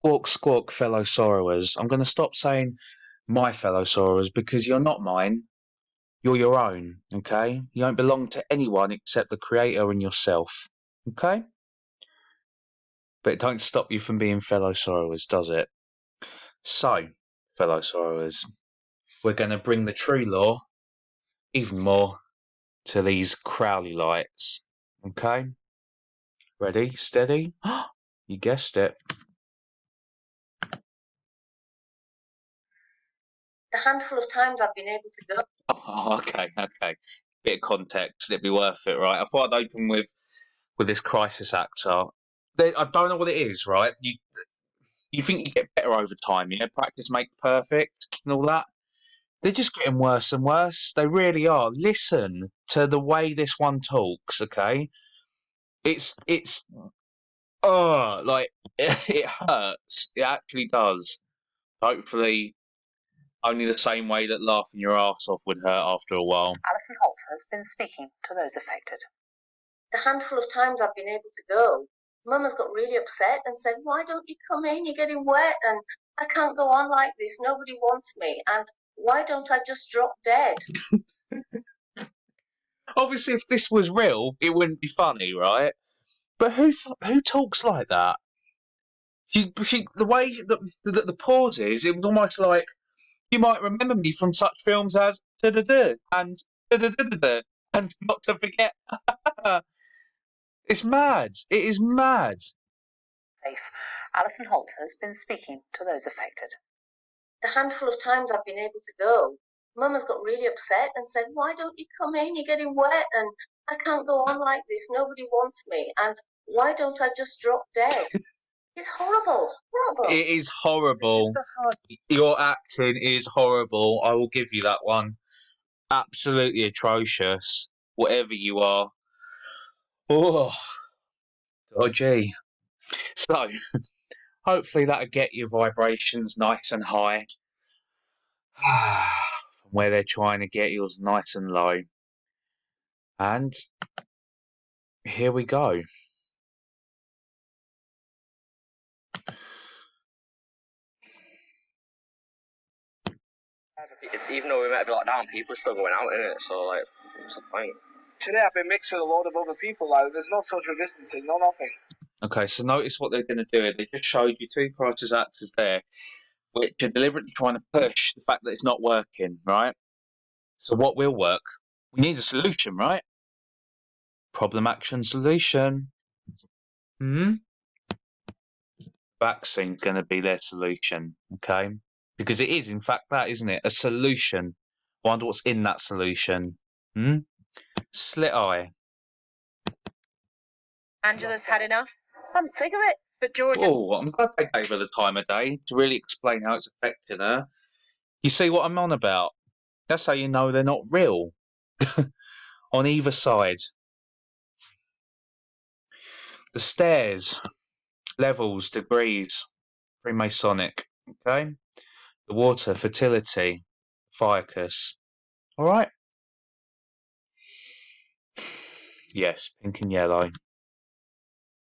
Squawk, squawk, fellow sorrowers. I'm going to stop saying my fellow sorrowers because you're not mine. You're your own, okay? You don't belong to anyone except the Creator and yourself, okay? But it don't stop you from being fellow sorrowers, does it? So, fellow sorrowers, we're going to bring the true law even more to these Crowley lights, okay? Ready, steady? You guessed it. The handful of times I've been able to go. Oh, okay. Bit of context, it'd be worth it, right? I thought I'd open with this crisis actor. I don't know what it is, right? You think you get better over time, yeah? Practice makes perfect and all that. They're just getting worse and worse. They really are. Listen to the way this one talks, okay? It's like it hurts. It actually does. Hopefully, only the same way that laughing your ass off would hurt after a while. Alison Holt has been speaking to those affected. The handful of times I've been able to go, Mum has got really upset and said, "Why don't you come in? You're getting wet and I can't go on like this. Nobody wants me. And why don't I just drop dead?" Obviously, if this was real, it wouldn't be funny, right? But who talks like that? The way the pauses, it was almost like you might remember me from such films as da da da and da da da da and not to forget. It's mad. It is mad. Safe. Alison Holt has been speaking to those affected. The handful of times I've been able to go, Mum has got really upset and said, "Why don't you come in? You're getting wet and I can't go on like this. Nobody wants me. And why don't I just drop dead?" It's horrible. Horrible. It is horrible. Your acting is horrible. I will give you that one. Absolutely atrocious. Whatever you are. Oh, dodgy. So, hopefully that'll get your vibrations nice and high. From where they're trying to get yours nice and low. And here we go. Even though we might be locked down, people are still going out, innit? So, like, what's the point? Today I've been mixed with a load of other people, like, there's no social distancing, no nothing. Okay, so notice what they're going to do. They just showed you two crisis actors there, which are deliberately trying to push the fact that it's not working, right? So what will work? We need a solution, right? Problem, action, solution. Vaccine's going to be their solution, okay? Because it is, in fact, that, isn't it? A solution. Wonder what's in that solution. Slit eye. Angela's had enough. I'm sick of it. But Georgia... Oh, I'm glad they gave her the time of day to really explain how it's affecting her. You see what I'm on about? That's how you know they're not real. On either side. The stairs, levels, degrees, Freemasonic, okay? The water, fertility, fiacus. All right? Yes, pink and yellow.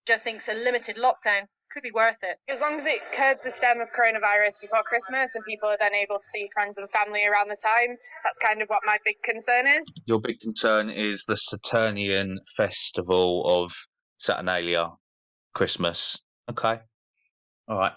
Georgia thinks a limited lockdown could be worth it. As long as it curbs the stem of coronavirus before Christmas and people are then able to see friends and family around the time, that's kind of what my big concern is. Your big concern is the Saturnian festival of Saturnalia, Christmas. Okay. All right.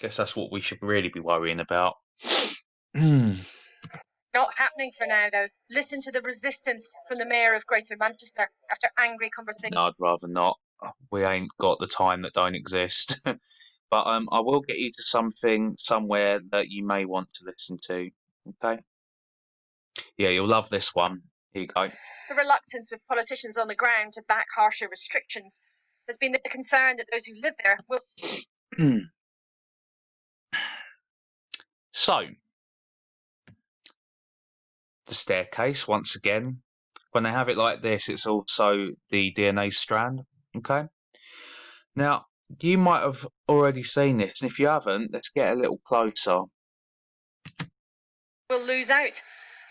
Guess that's what we should really be worrying about. Not happening for now, though. Listen to the resistance from the Mayor of Greater Manchester after angry conversation. No, I'd rather not. We ain't got the time that don't exist. But I will get you to something somewhere that you may want to listen to. Okay? Yeah, you'll love this one. Here you go. The reluctance of politicians on the ground to back harsher restrictions. There's been the concern that those who live there will... So, the staircase, once again. When they have it like this, it's also the DNA strand. Okay? Now, you might have already seen this, and if you haven't, let's get a little closer. will lose out.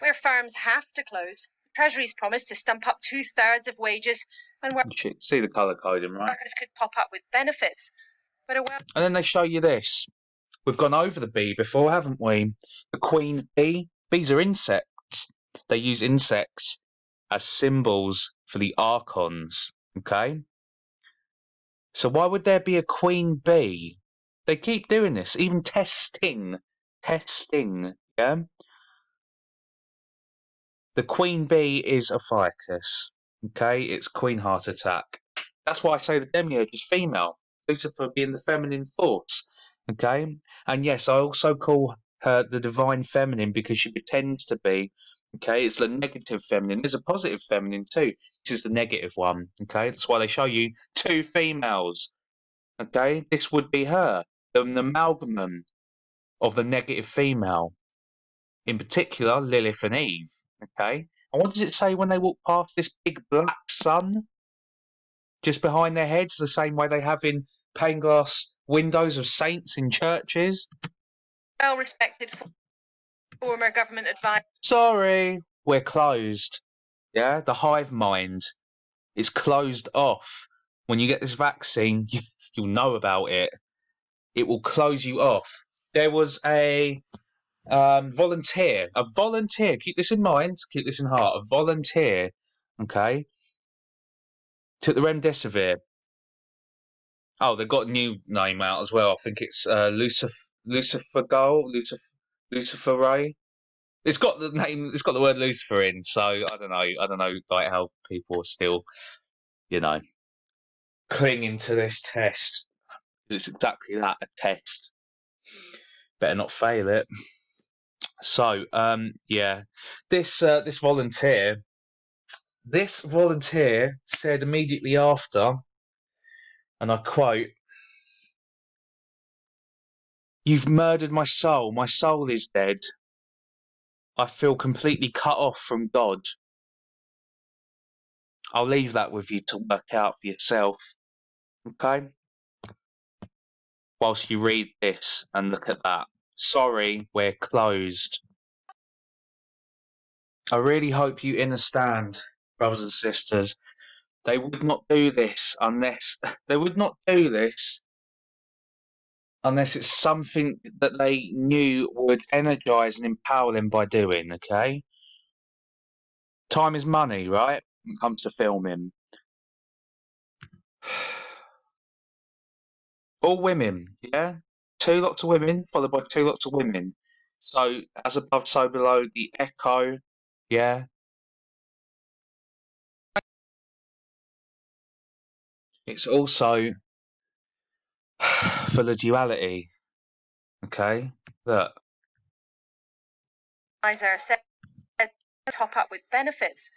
Where firms have to close, Treasury's promised to stump up 2/3 of wages, and where See the colour coding, right? workers could top up with benefits. But a well And then they show you this. We've gone over the bee before, haven't we? The queen bee. Bees are insects. They use insects as symbols for the archons. Okay? So why would there be a queen bee? They keep doing this, even testing. Testing, yeah? The queen bee is a ficus. Okay? It's queen heart attack. That's why I say the demiurge is female. Lucifer being the feminine force. Okay? And yes, I also call her the divine feminine because she pretends to be. Okay? It's the negative feminine. There's a positive feminine too. This is the negative one. Okay? That's why they show you two females. Okay? This would be her. An amalgam of the negative female. In particular, Lilith and Eve. Okay? And what does it say when they walk past this big black sun? Just behind their heads, the same way they have in pane glass windows of saints in churches. respected former government advisor Sorry, we're closed. Yeah, the hive mind is closed off. When you get this vaccine, you'll know about it. It will close you off. There was a volunteer, keep this in mind, keep this in heart, a volunteer, okay, took the remdesivir. Oh, they've got a new name out as well. I think it's Lucifer Ray. It's got the name. It's got the word Lucifer in. So I don't know. Like how people are still, you know, clinging to this test. It's exactly that, a test. Better not fail it. So yeah, this volunteer said immediately after, and I quote, "You've murdered my soul. My soul is dead. I feel completely cut off from God." I'll leave that with you to work out for yourself, okay? Whilst you read this and look at that. Sorry, we're closed. I really hope you understand, brothers and sisters. They would not do this unless it's something that they knew would energize and empower them by doing, okay? Time is money, right? When it comes to filming. All women, yeah? Two lots of women, followed by two lots of women. So, as above, so below, the echo, yeah? It's also for the duality, okay? Look, advisor said top up with benefits.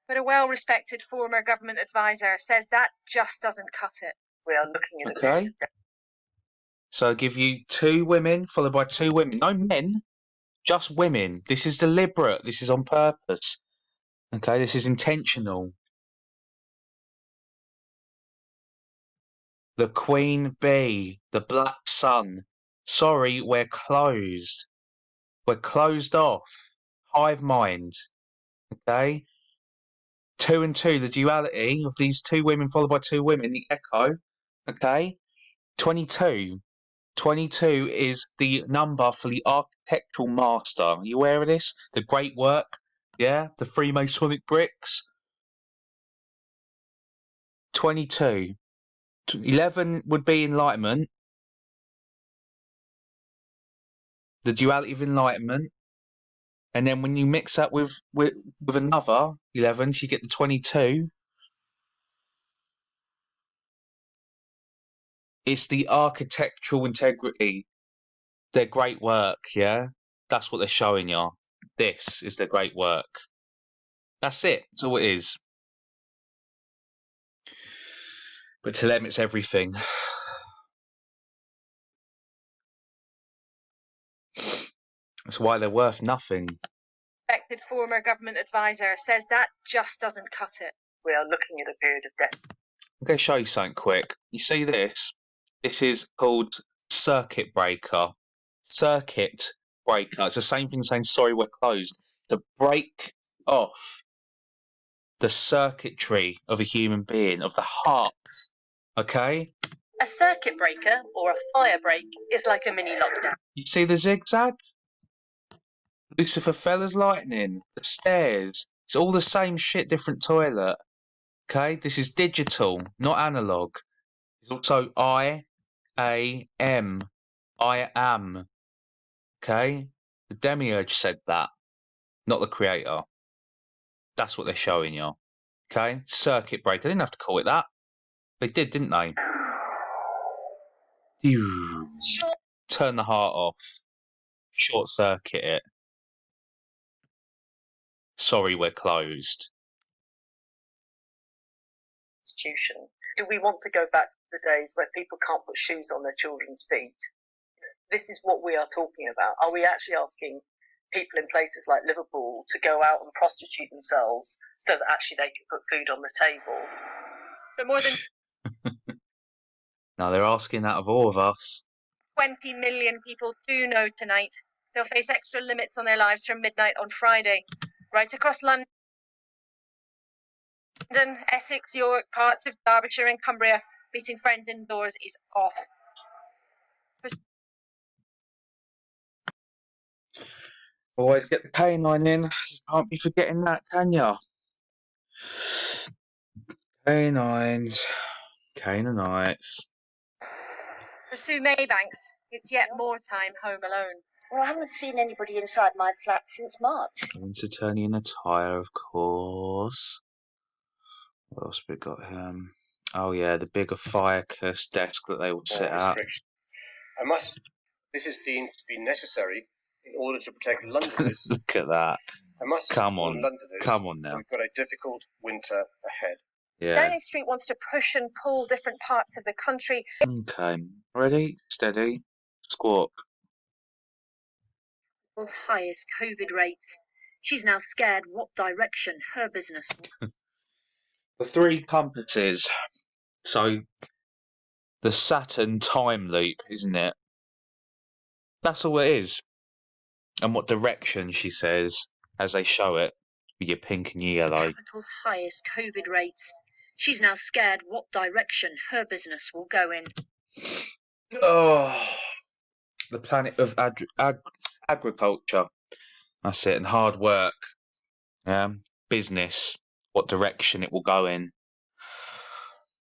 But a well-respected former government advisor says that just doesn't cut it. We are looking at okay? So I give you two women, followed by two women. No men, just women. This is deliberate. This is on purpose. Okay, this is intentional. The queen bee, the black sun. Sorry, we're closed. We're closed off. Hive mind. Okay? Two and two, the duality of these two women followed by two women, the echo. Okay? 22. 22 is the number for the architectural master. Are you aware of this? The great work, yeah? The Freemasonic bricks. 22. 11 would be enlightenment. The duality of enlightenment. And then when you mix that with another 11, you get the 22. It's the architectural integrity. Their great work, yeah? That's what they're showing you. This is their great work. That's it. That's all it is. But to them, it's everything. That's why they're worth nothing. Respected former government advisor says that just doesn't cut it. We are looking at a period of destiny. I'm going to show you something quick. You see this? This is called circuit breaker. Circuit breaker. It's the same thing saying, sorry, we're closed. To break off the circuitry of a human being, of the heart. Okay? A circuit breaker or a fire break is like a mini lockdown. You see the zigzag? Lucifer Fella's lightning, the stairs. It's all the same shit, different toilet. Okay, this is digital, not analog. It's also I-A-M. I am. Okay? The demiurge said that, not the creator. That's what they're showing you. Okay? Circuit breaker. They didn't have to call it that. They did, didn't they? Turn the heart off. Short circuit it. Sorry, we're closed. Institution. Do we want to go back to the days where people can't put shoes on their children's feet? This is what we are talking about. Are we actually asking people in places like Liverpool to go out and prostitute themselves so that actually they can put food on the table? But more than No, they're asking that of all of us. 20 million people do know tonight they'll face extra limits on their lives from midnight on Friday. Right across London, Essex, York, parts of Derbyshire and Cumbria, meeting friends indoors is off. Always get the canine in. You can't be forgetting that, can ya? Canines. Canaanites. For Sue Maybanks, it's yet more time home alone. Well, I haven't seen anybody inside my flat since March. Prince Attorney in attire, of course. What else we got here? Oh yeah, the bigger firecus desk that they would sit at. This is deemed to be necessary in order to protect Londoners. Look at that. I must Come warn on. Londoners Come on now. we've got a difficult winter ahead. Yeah. Downing Street wants to push and pull different parts of the country. Okay. Ready? Steady. Squawk. World's highest COVID rates. She's now scared what direction her business will. The three compasses. So, the Saturn time loop, isn't it? That's all it is. And what direction, she says, as they show it, with your pink and your yellow. Capital's highest COVID rates. She's now scared what direction her business will go in. Oh, the planet of agriculture. That's it, and hard work. Yeah, business. What direction it will go in.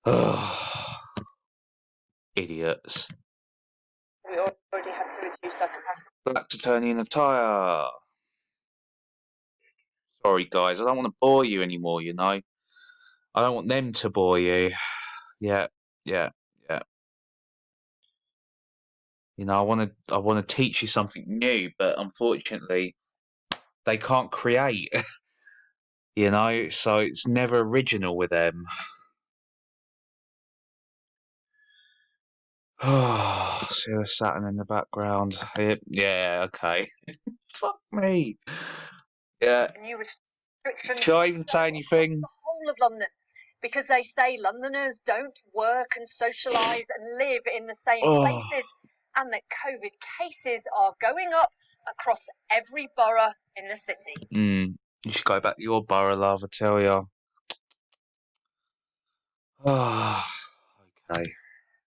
Oh, idiots. We already had to reduce our capacity. Black Saturnian attire. Sorry, guys, I don't want to bore you anymore. You know, I don't want them to bore you. Yeah. You know, I want to teach you something new, but unfortunately, they can't create. You know, so it's never original with them. Oh, see the Saturn in the background. Yeah, okay. Fuck me. Yeah. New restrictions Should I even say anything? the whole of London, because they say Londoners don't work and socialise and live in the same places, and that COVID cases are going up across every borough in the city. You should go back to your borough, love, I tell ya. Oh, okay.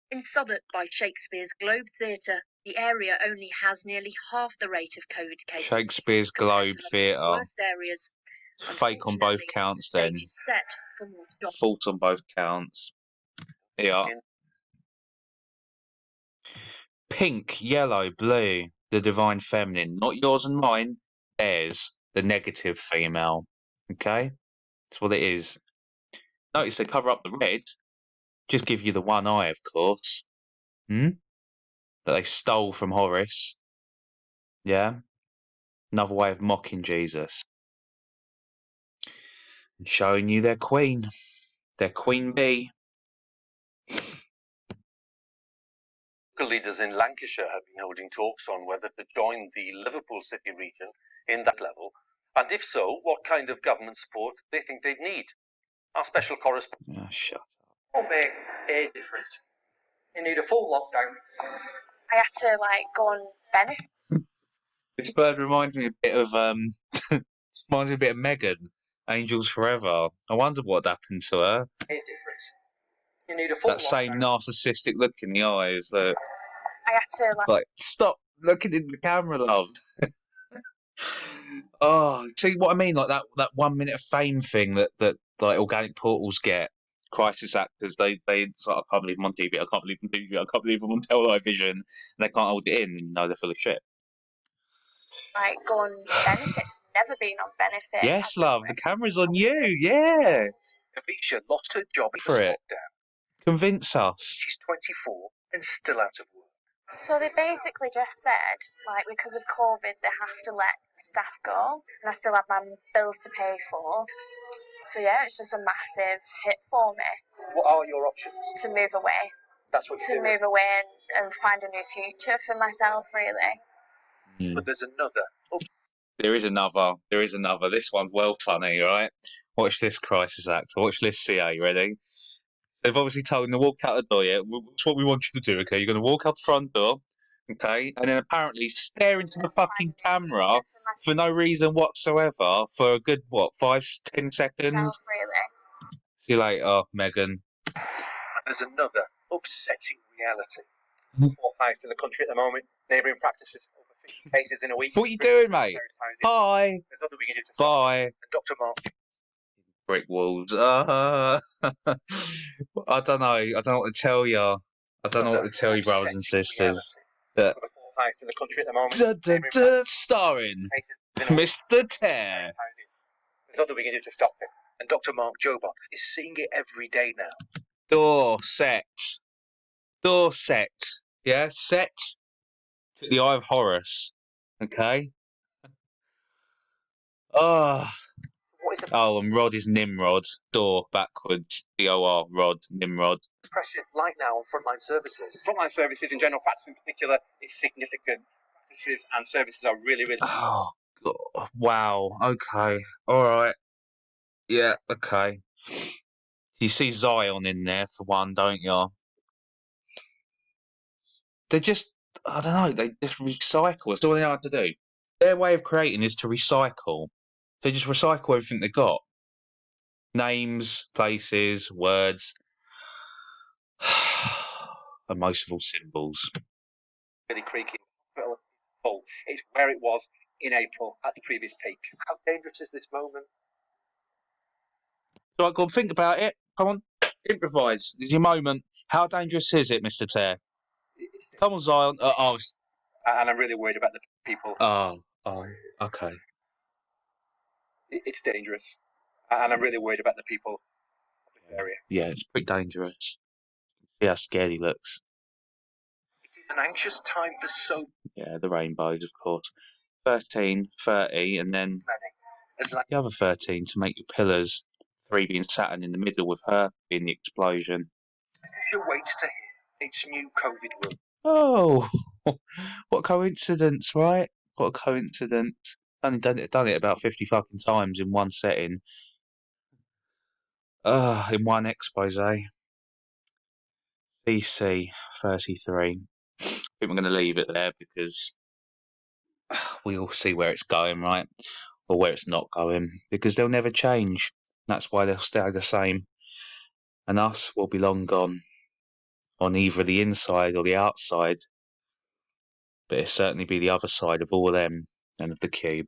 In Southwark by Shakespeare's Globe Theatre, the area only has nearly half the rate of COVID cases. Shakespeare's compared Globe to London's Theatre. worst areas. Fake on both Unfortunately, counts the then. stage is set for more jobs. Fault on both counts. Yeah. Pink, yellow, blue. The divine feminine. Not yours and mine. Theirs. The negative female. Okay? That's what it is. Notice they cover up the red. Just give you the one eye, of course. That they stole from Horace. Yeah? Another way of mocking Jesus. And showing you their queen. Their queen bee. Local leaders in Lancashire have been holding talks on whether to join the Liverpool City region in that level, and if so, what kind of government support they think they'd need. Our special correspondent. Oh, shut up. Will make a difference. You need a full lockdown. I had to go on benefit. This bird reminds me a bit of reminds me a bit of Megan, Angels Forever. I wonder what happened to her. A difference. You need a full That same narcissistic look in the eyes. That I had to like, stop looking in the camera, love. Oh, see what I mean? Like that 1 minute of fame thing that like organic portals get. Crisis actors, they sort of, I can't believe I'm on TV. I can't believe I'm on TV. I can't believe I'm on television, and they can't hold it in. And they're full of shit. go on benefits. Never been on benefit. Yes, love. The camera's on you. Yeah, Avisha lost her job in for the it. lockdown. Convince us. She's 24 and still out of work. So they basically just said, because of COVID, they have to let staff go, and I still have my bills to pay for. So yeah, it's just a massive hit for me. What are your options? To move away. That's what you're doing. Move away and find a new future for myself, really. But there's another. There is another. There is another. This one's well funny, right? Watch this crisis actor. Watch this CA. Ready? They've obviously told him to walk out the door. Yeah, it's what we want you to do. Okay, you're going to walk out the front door. Okay, and then apparently stare into the fucking camera for no reason whatsoever for a good 5-10 seconds. Really. See you later, Megan. There's another upsetting reality. Fourth highest in the country at the moment. Neighbouring practices over 50 cases in a week. What are you doing, mate? Hi. There's nothing we can do to stop Bye. And Dr. Mark. Brick walls. I don't know. I don't know what to tell you. I don't know what to tell you, brothers and sisters. The fourth highest in the country at the moment. Starring Mr. Tear. There's nothing we can do to stop it. And Dr. Mark Jobot is seeing it every day now. Dorset. Yeah, set to the Eye of Horus. Okay. Oh, and Rod is Nimrod. Door backwards. D-O-R. Rod. Nimrod. Pressure like now on frontline services. Frontline services in general practice in particular is significant. Practices and services are really. Oh, God. Wow. Okay. All right. Yeah. Okay. You see Zion in there for one, don't you? They just, I don't know. They just recycle. That's all they know how to do. Their way of creating is to recycle. They just recycle everything they got. Names, places, words, and most of all symbols. Really creaky. Hospital is full. It's where it was in April at the previous peak. How dangerous is this moment? Right, go on, think about it. Come on, improvise. It's your moment. How dangerous is it, Mr. Tear? Come on, Zion. And I'm really worried about the people. Okay. It's dangerous. And I'm really worried about the people of this area. Yeah, it's pretty dangerous. See how scared he looks. It is an anxious time for so. Yeah, the rainbows, of course. 13, 30, and then the other 13 to make your pillars. 3 being Saturn in the middle, with her being the explosion. She waits to hear its new COVID rule. Oh, what coincidence, right? What a coincidence. Only done it about 50 fucking times in one setting. In one expose. CC 33. I think we're going to leave it there because we all see where it's going, right? Or where it's not going, because they'll never change. That's why they'll stay the same. And us will be long gone on either the inside or the outside. But it'll certainly be the other side of all them and of the cube.